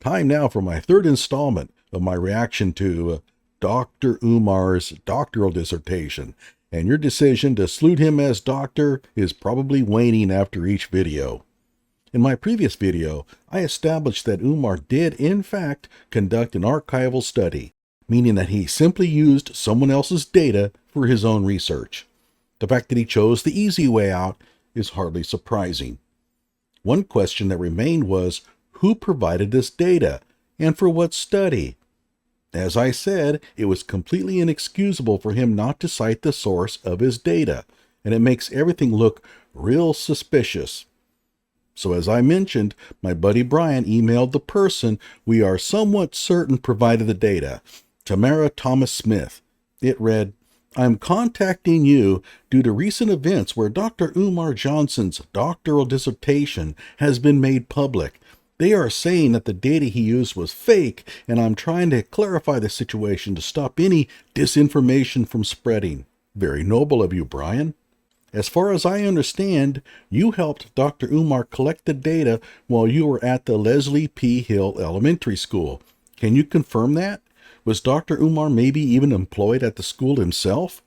Time now for my third installment of my reaction to Dr. Umar's doctoral dissertation, and your decision to salute him as doctor is probably waning after each video. In my previous video, I established that Umar did, in fact, conduct an archival study, meaning that he simply used someone else's data for his own research. The fact that he chose the easy way out is hardly surprising. One question that remained was, who provided this data, and for what study? As I said, it was completely inexcusable for him not to cite the source of his data, and it makes everything look real suspicious. So as I mentioned, my buddy Brian emailed the person we are somewhat certain provided the data, Tamara Thomas Smith. It read, "I'm contacting you due to recent events where Dr. Umar Johnson's doctoral dissertation has been made public. They are saying that the data he used was fake, and I'm trying to clarify the situation to stop any disinformation from spreading." Very noble of you, Brian. As far as I understand, you helped Dr. Umar collect the data while you were at the Leslie P. Hill Elementary School. Can you confirm that? Was Dr. Umar maybe even employed at the school himself?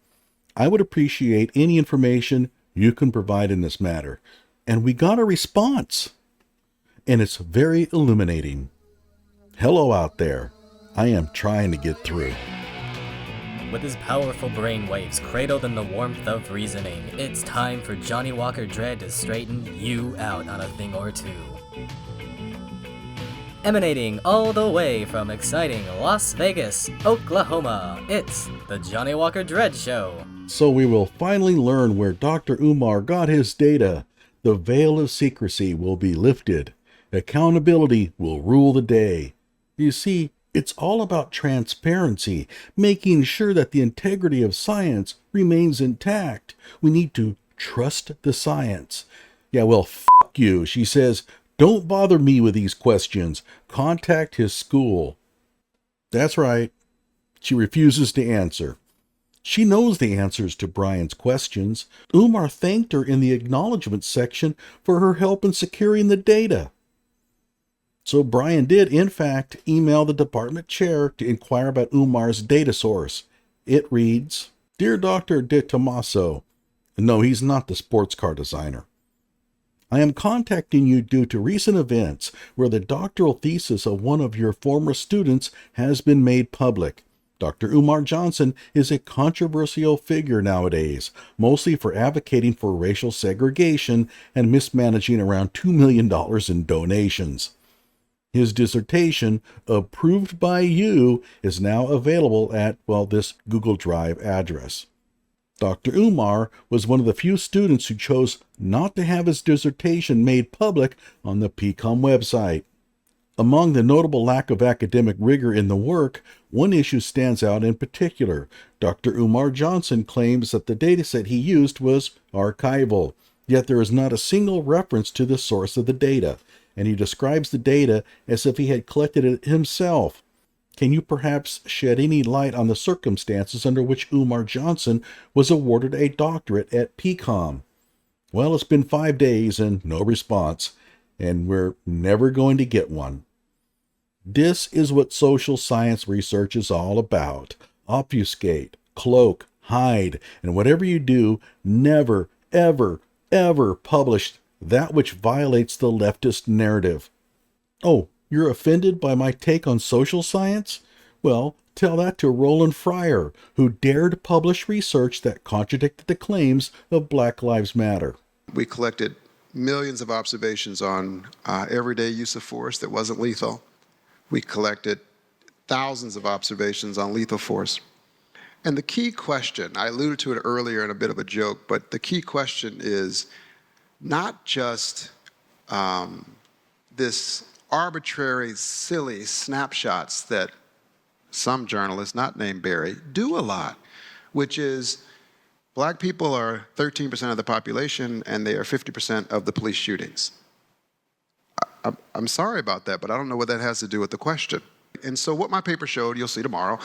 I would appreciate any information you can provide in this matter. And we got a response. And it's very illuminating. Hello out there. I am trying to get through. With his powerful brainwaves cradled in the warmth of reasoning, it's time for Johnny Walker Dread to straighten you out on a thing or two. Emanating all the way from exciting Las Vegas, Oklahoma, it's the Johnny Walker Dread Show. So we will finally learn where Dr. Umar got his data. The veil of secrecy will be lifted. Accountability will rule the day. You see, it's all about transparency, making sure that the integrity of science remains intact. We need to trust the science. Yeah, well, fuck you. She says, don't bother me with these questions. Contact his school. That's right. She refuses to answer. She knows the answers to Brian's questions. Umar thanked her in the acknowledgement section for her help in securing the data. So Brian did, in fact, email the department chair to inquire about Umar's data source. It reads, "Dear Dr. De Tomaso," no, he's not the sports car designer, "I am contacting you due to recent events where the doctoral thesis of one of your former students has been made public. Dr. Umar Johnson is a controversial figure nowadays, mostly for advocating for racial segregation and mismanaging around $2 million in donations. His dissertation, approved by you, is now available at, this Google Drive address. Dr. Umar was one of the few students who chose not to have his dissertation made public on the PCOM website. Among the notable lack of academic rigor in the work, one issue stands out in particular. Dr. Umar Johnson claims that the dataset he used was archival, yet there is not a single reference to the source of the data, and he describes the data as if he had collected it himself. Can you perhaps shed any light on the circumstances under which Umar Johnson was awarded a doctorate at PCOM? Well, it's been 5 days and no response, and we're never going to get one. This is what social science research is all about. Obfuscate, cloak, hide, and whatever you do, never, ever, ever publish that which violates the leftist narrative. Oh, you're offended by my take on social science? Well, tell that to Roland Fryer, who dared publish research that contradicted the claims of Black Lives Matter. We collected millions of observations on everyday use of force that wasn't lethal. We collected thousands of observations on lethal force. And the key question, I alluded to it earlier in a bit of a joke, but the key question is not just this arbitrary, silly snapshots that some journalists, not named Barry, do a lot, which is Black people are 13% of the population and they are 50% of the police shootings. I'm sorry about that, but I don't know what that has to do with the question. And so what my paper showed, you'll see tomorrow,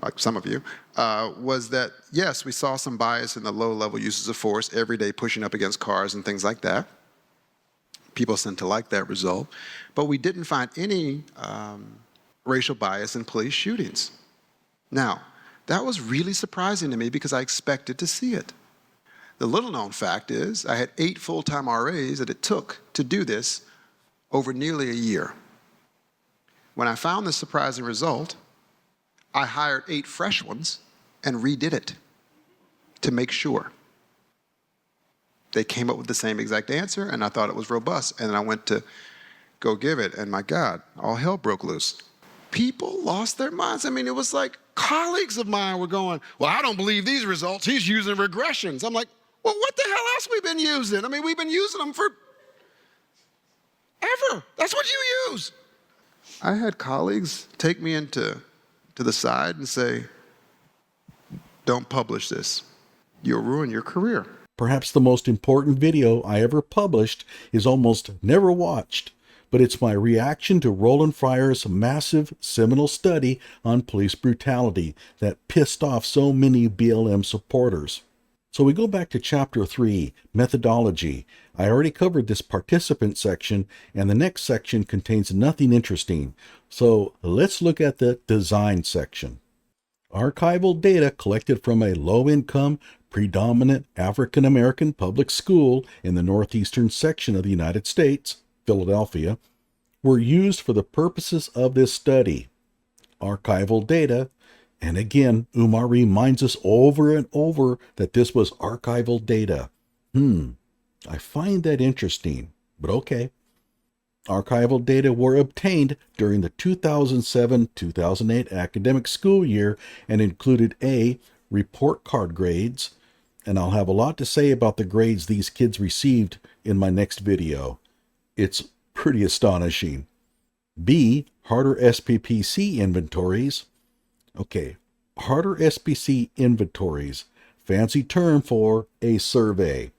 like some of you, was that, yes, we saw some bias in the low-level uses of force, every day pushing up against cars and things like that. People seem to like that result. But we didn't find any racial bias in police shootings. Now, that was really surprising to me because I expected to see it. The little known fact is I had 8 full-time RAs that it took to do this over nearly a year. When I found this surprising result, I hired 8 fresh ones and redid it to make sure. They came up with the same exact answer, and I thought it was robust. And then I went to go give it, and my God, all hell broke loose. People lost their minds. I mean, it was like colleagues of mine were going, well, I don't believe these results. He's using regressions. I'm like, well, what the hell else we been using? I mean, we've been using them for ever. That's what you use. I had colleagues take me to the side and say, don't publish this. You'll ruin your career. Perhaps the most important video I ever published is almost never watched, but it's my reaction to Roland Fryer's massive seminal study on police brutality that pissed off so many BLM supporters. So we go back to Chapter 3, Methodology. I already covered this participant section, and the next section contains nothing interesting. So let's look at the Design section. Archival data collected from a low-income, predominant African-American public school in the northeastern section of the United States, Philadelphia, were used for the purposes of this study. Archival data, and again, Umar reminds us over and over that this was archival data. I find that interesting, but okay. Archival data were obtained during the 2007-2008 academic school year and included A, report card grades, and I'll have a lot to say about the grades these kids received in my next video. It's pretty astonishing. B, Harder SPPC inventories. Okay, Harder SPC inventories, fancy term for a survey.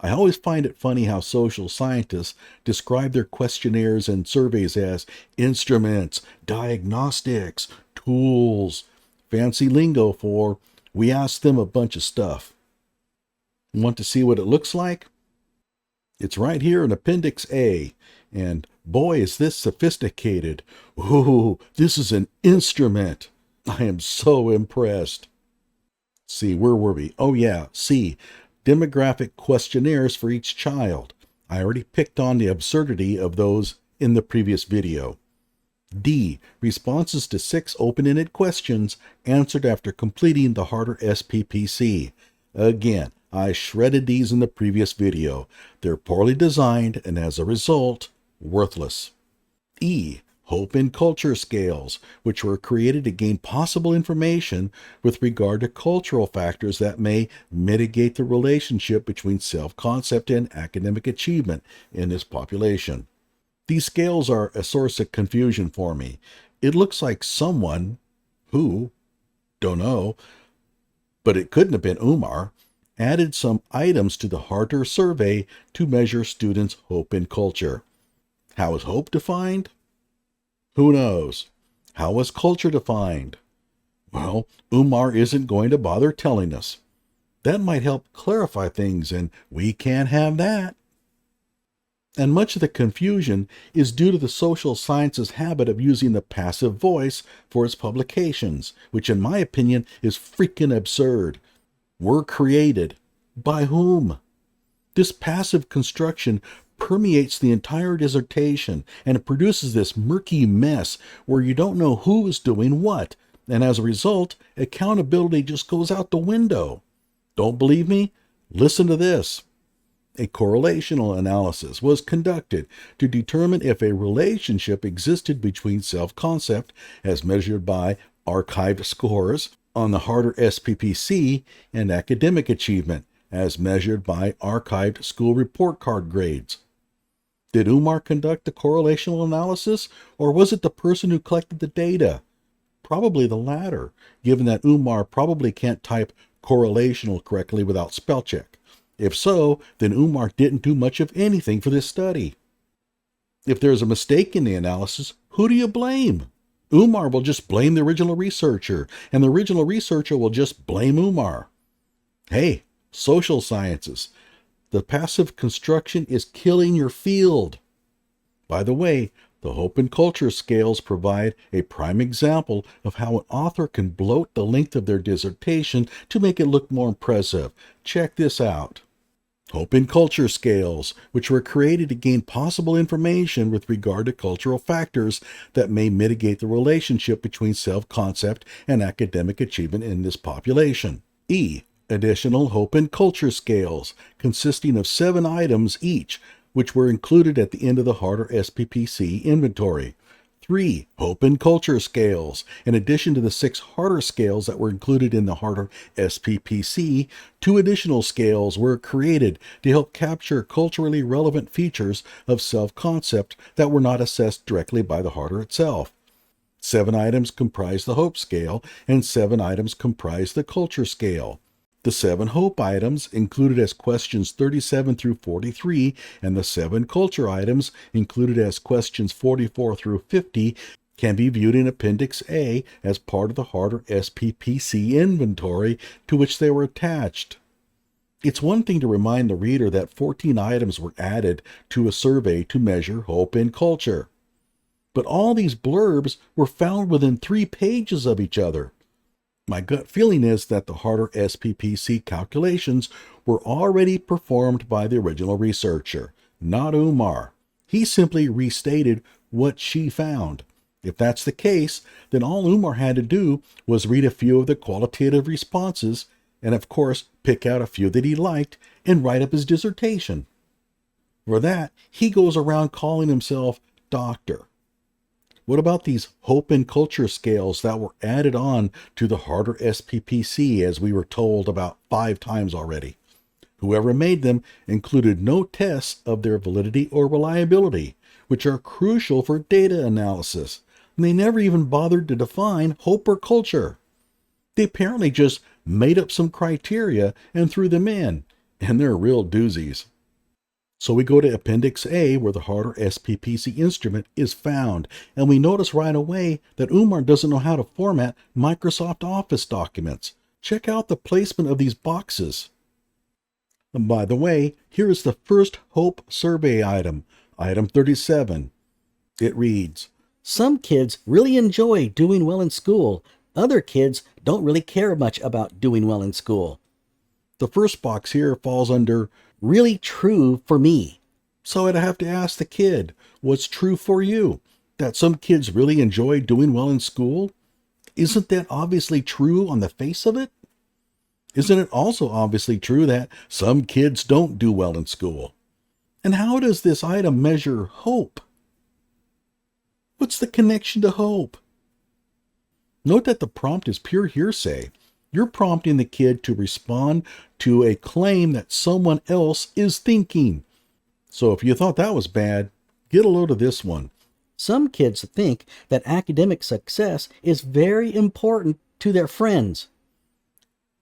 I always find it funny how social scientists describe their questionnaires and surveys as instruments, diagnostics, tools, fancy lingo for we ask them a bunch of stuff. Want to see what it looks like? It's right here in Appendix A, and boy is this sophisticated. Ooh, this is an instrument. I am so impressed. See, where were we? Oh yeah, C, demographic questionnaires for each child. I already picked on the absurdity of those in the previous video. D, responses to 6 open-ended questions answered after completing the Harder SPPC. Again, I shredded these in the previous video. They're poorly designed and as a result, worthless. E, Hope in Culture Scales, which were created to gain possible information with regard to cultural factors that may mitigate the relationship between self-concept and academic achievement in this population. These scales are a source of confusion for me. It looks like someone who, don't know, but it couldn't have been Umar, added some items to the Harder survey to measure students' hope in culture. How is hope defined? Who knows? How was culture defined? Well, Umar isn't going to bother telling us. That might help clarify things, and we can't have that. And much of the confusion is due to the social sciences habit of using the passive voice for its publications, which in my opinion is freaking absurd. Were created. By whom? This passive construction permeates the entire dissertation, and it produces this murky mess where you don't know who is doing what, and as a result, accountability just goes out the window. Don't believe me? Listen to this. A correlational analysis was conducted to determine if a relationship existed between self-concept, as measured by archived scores on the Harder SPPC, and academic achievement, as measured by archived school report card grades. Did Umar conduct the correlational analysis, or was it the person who collected the data? Probably the latter, given that Umar probably can't type correlational correctly without spell check. If so, then Umar didn't do much of anything for this study. If there's a mistake in the analysis, who do you blame? Umar will just blame the original researcher, and the original researcher will just blame Umar. Hey, social sciences. The passive construction is killing your field. By the way, the hope and culture scales provide a prime example of how an author can bloat the length of their dissertation to make it look more impressive. Check this out. Hope and culture scales, which were created to gain possible information with regard to cultural factors that may mitigate the relationship between self-concept and academic achievement in this population. E. Additional hope and culture scales, consisting of 7 items each, which were included at the end of the Harder SPPC inventory. 3. Hope and culture scales. In addition to the 6 Harder scales that were included in the Harder SPPC, 2 additional scales were created to help capture culturally relevant features of self-concept that were not assessed directly by the Harder itself. 7 items comprise the hope scale, and 7 items comprise the culture scale. The 7 hope items, included as questions 37 through 43, and the 7 culture items, included as questions 44 through 50, can be viewed in Appendix A as part of the Harder SPPC inventory to which they were attached. It's one thing to remind the reader that 14 items were added to a survey to measure hope and culture. But all these blurbs were found within 3 pages of each other. My gut feeling is that the Harder SPPC calculations were already performed by the original researcher, not Umar. He simply restated what she found. If that's the case, then all Umar had to do was read a few of the qualitative responses and, of course, pick out a few that he liked and write up his dissertation. For that, he goes around calling himself doctor. What about these hope and culture scales that were added on to the Harder SPPC, as we were told about 5 times already? Whoever made them included no tests of their validity or reliability, which are crucial for data analysis. And they never even bothered to define hope or culture. They apparently just made up some criteria and threw them in, and they're real doozies. So we go to Appendix A, where the Harder SPPC instrument is found, and we notice right away that Umar doesn't know how to format Microsoft Office documents. Check out the placement of these boxes. And by the way, here is the first Hope survey item, item 37. It reads, Some kids really enjoy doing well in school. Other kids don't really care much about doing well in school. The first box here falls under Really true for me. So I'd have to ask the kid, what's true for you? That some kids really enjoy doing well in school? Isn't that obviously true on the face of it? Isn't it also obviously true that some kids don't do well in school? And how does this item measure hope? What's the connection to hope? Note that the prompt is pure hearsay. You're prompting the kid to respond to a claim that someone else is thinking. So if you thought that was bad, get a load of this one. Some kids think that academic success is very important to their friends.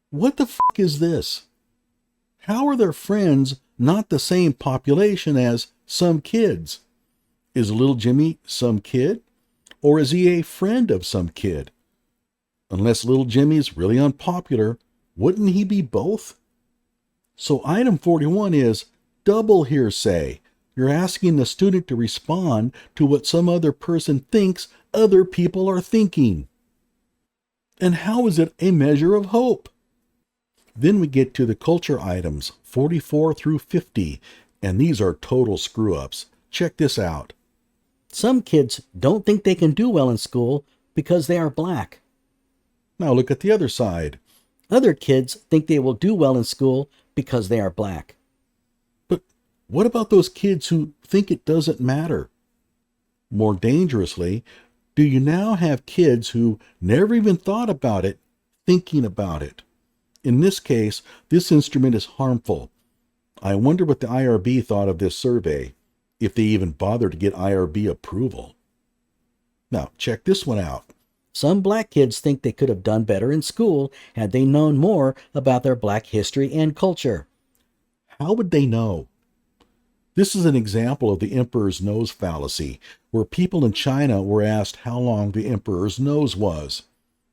What the fuck is this? How are their friends not the same population as some kids? Is little Jimmy some kid? Or is he a friend of some kid? Unless little Jimmy's really unpopular, wouldn't he be both? So item 41 is double hearsay. You're asking the student to respond to what some other person thinks other people are thinking. And how is it a measure of hope? Then we get to the culture items, 44 through 50, and these are total screw-ups. Check this out. Some kids don't think they can do well in school because they are black. Now look at the other side. Other kids think they will do well in school because they are black. But what about those kids who think it doesn't matter? More dangerously, do you now have kids who never even thought about it, thinking about it? In this case, this instrument is harmful. I wonder what the IRB thought of this survey, if they even bothered to get IRB approval. Now, check this one out. Some black kids think they could have done better in school had they known more about their black history and culture. How would they know? This is an example of the emperor's nose fallacy, where people in China were asked how long the emperor's nose was.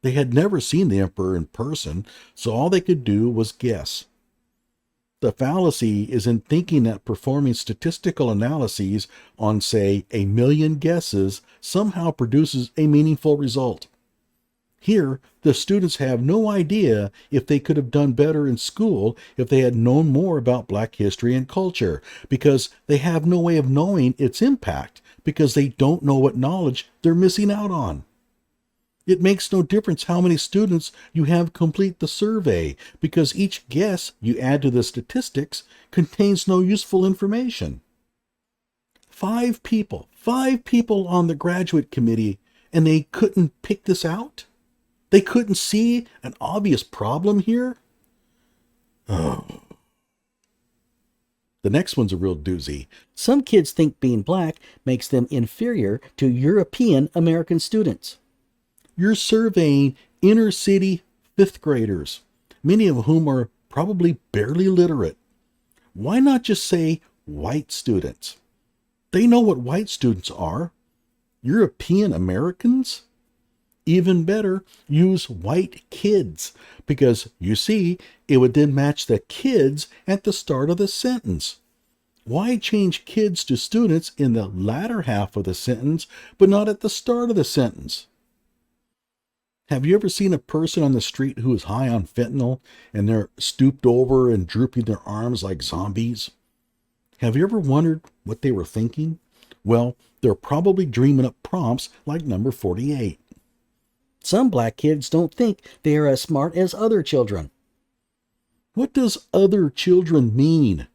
They had never seen the emperor in person, so all they could do was guess. The fallacy is in thinking that performing statistical analyses on, say, 1,000,000 guesses somehow produces a meaningful result. Here, the students have no idea if they could have done better in school if they had known more about Black history and culture, because they have no way of knowing its impact, because they don't know what knowledge they're missing out on. It makes no difference how many students you have complete the survey, because each guess you add to the statistics contains no useful information. Five people on the graduate committee, and they couldn't pick this out? They couldn't see an obvious problem here? Oh. The next one's a real doozy. Some kids think being black makes them inferior to European American students. You're surveying inner city fifth graders, many of whom are probably barely literate. Why not just say white students? They know what white students are. European Americans? Even better, use white kids, because, you see, it would then match the kids at the start of the sentence. Why change kids to students in the latter half of the sentence, but not at the start of the sentence? Have you ever seen a person on the street who is high on fentanyl and they're stooped over and drooping their arms like zombies? Have you ever wondered what they were thinking? Well, they're probably dreaming up prompts like number 48. Some black kids don't think they are as smart as other children. What does other children mean?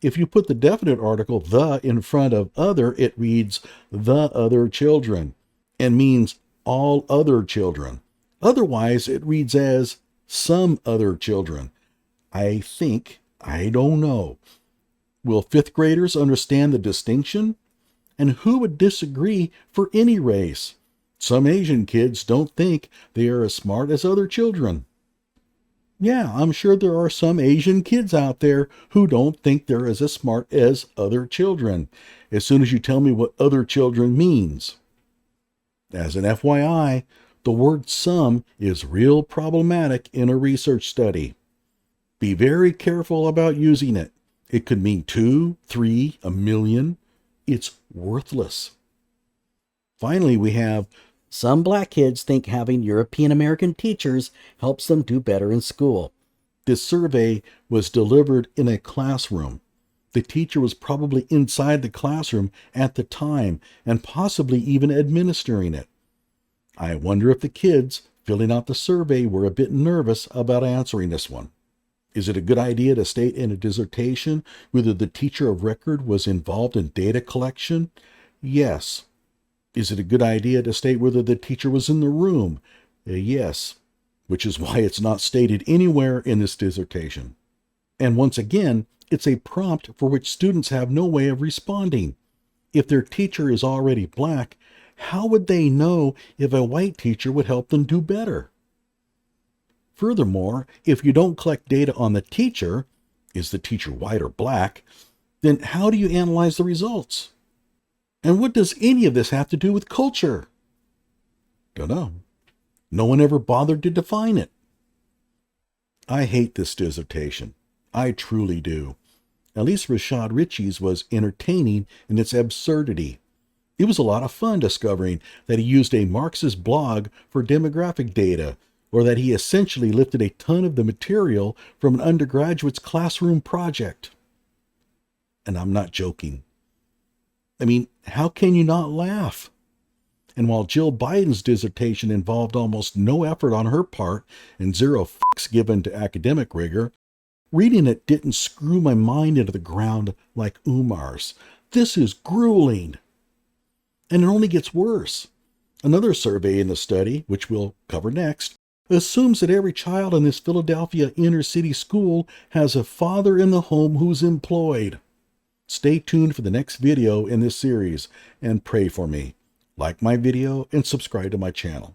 If you put the definite article the in front of other, it reads the other children and means all other children. Otherwise, it reads as some other children. I don't know. Will fifth graders understand the distinction? And who would disagree for any race? Some Asian kids don't think they are as smart as other children. Yeah, I'm sure there are some Asian kids out there who don't think they're as smart as other children, as soon as you tell me what other children means. As an FYI, the word some is real problematic in a research study. Be very careful about using it. It could mean 2, 3, 1,000,000. It's worthless. Finally, we have some black kids think having European American teachers helps them do better in school. This survey was delivered in a classroom. The teacher was probably inside the classroom at the time and possibly even administering it. I wonder if the kids filling out the survey were a bit nervous about answering this one. Is it a good idea to state in a dissertation whether the teacher of record was involved in data collection? Yes. Is it a good idea to state whether the teacher was in the room? Yes, which is why it's not stated anywhere in this dissertation. And once again, it's a prompt for which students have no way of responding. If their teacher is already black, how would they know if a white teacher would help them do better? Furthermore, if you don't collect data on the teacher, is the teacher white or black, then how do you analyze the results? And what does any of this have to do with culture? Don't know. No one ever bothered to define it. I hate this dissertation. I truly do. At least Rashad Ritchie's was entertaining in its absurdity. It was a lot of fun discovering that he used a Marxist blog for demographic data, or that he essentially lifted a ton of the material from an undergraduate's classroom project. And I'm not joking. I mean, how can you not laugh? And while Jill Biden's dissertation involved almost no effort on her part and zero fucks given to academic rigor, reading it didn't screw my mind into the ground like Umar's. This is grueling. And it only gets worse. Another survey in the study, which we'll cover next, assumes that every child in this Philadelphia inner city school has a father in the home who's employed. Stay tuned for the next video in this series and pray for me. Like my video and subscribe to my channel.